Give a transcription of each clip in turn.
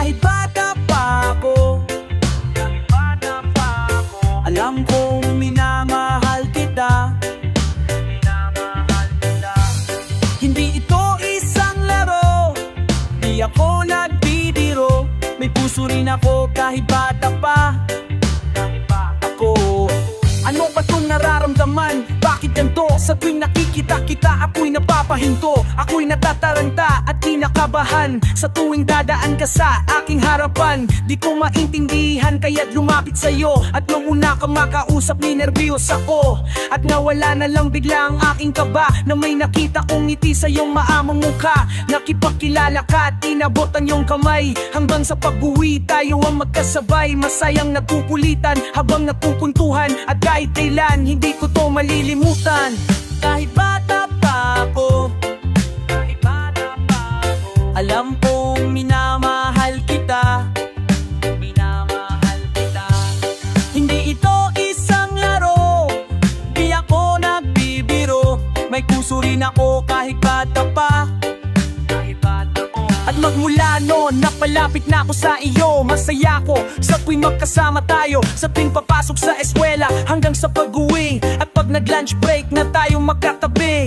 Kahit bata pa ako, alam kong minamahal kita. Hindi ito isang laro, di ako nagbibiro. May puso rin ako kahit bata pa ako. Ano ba itong nararamdaman? Bakit ganito? Sa tuwing nakikita kita, ako'y napapahinto. Ako'y natataranta at kinakabahan sa tuwing dadaan ka sa aking harapan. Di ko maintindihan kaya't lumapit sa'yo. At nung una ka makausap, ninervyos ako. At nawala na lang bigla ang aking kaba na may nakita kong ngiti sa iyong maamang mukha. Nakipagkilala ka at inabot ang iyong kamay. Hanggang sa pag-uwi tayo ang magkasabay. Masayang nagkukulitan habang nagpupuntuhan. At kahit kailan, hindi ko to malilimutan. Kahit bata pa ako, alam kong minamahal kita. Hindi ito isang laro, di ako nagbibiro. May puso rin ako kahit bata pa. At magmula noon, napalapit na ako sa iyo. Masaya ko sa tuwing magkasama tayo, sa tuwing papasok sa eskwela hanggang sa pag-uwi. At pag nag-lunch break na tayo magkatabi,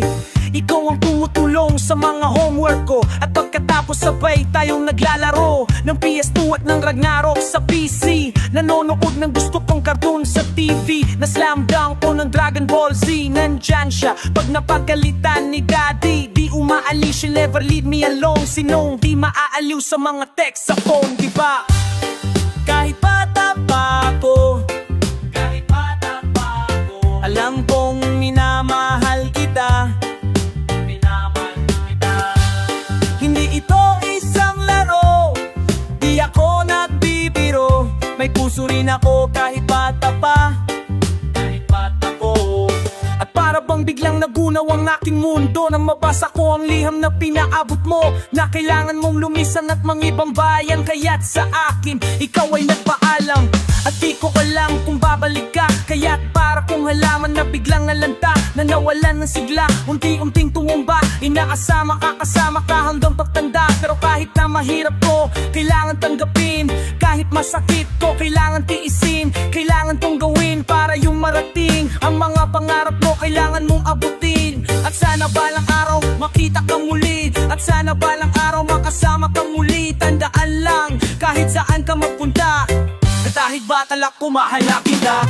ikaw ang tumutulong sa mga homework ko. At pagkatapos sabay tayong naglalaro ng PS2 at ng Ragnarok sa PC. Nanonood ng gusto kong cartoon sa TV. Na slam dunk ko ng Dragon Ball Z. Nandyan siya pag napagalitan ni Daddy. Di umaalis, she'll never leave me alone. Sinong di maaaliw sa mga text sa phone, diba? Kahit bata pa ako, alam kong minamahal kita. Hindi ito isang laro, di ako nagbibiro. May puso rin ako kahit bata pa. At para bang biglang nagunaw ang aking mundo nang mabasa ko ang liham na pinaabot mo, na kailangan mong lumisan at mangibang bayan. Kaya't sa akin, ikaw ay nagpaalam. At di ko alam kung babalik ka. Kaya't para kong halaman na biglang nalanta, na nawalan ng sigla, unti-unting tumumba. Inaasama ka, kasama ka hanggang pagtanda. Pero kahit na mahirap ko, kailangan tanggapin. Kahit masakit ko, kailangan tiisin. Kailangan tong gawin para yung marating. Ang mga pangarap mo, kailangan mong abutin. At sana balang araw, makita ka muli. At sana balang araw, makasama ka muli. Tandaan lang, kahit saan ka magpunta, at kahit batalak ko, mahala kita.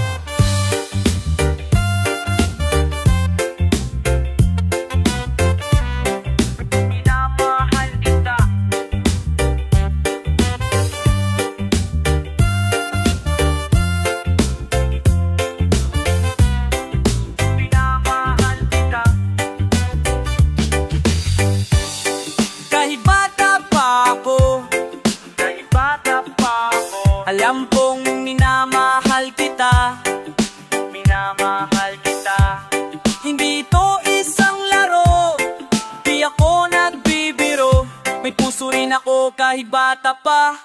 Alam kong minamahal kita. Hindi ito isang laro, di ako nagbibiro. May puso rin ako kahit bata pa.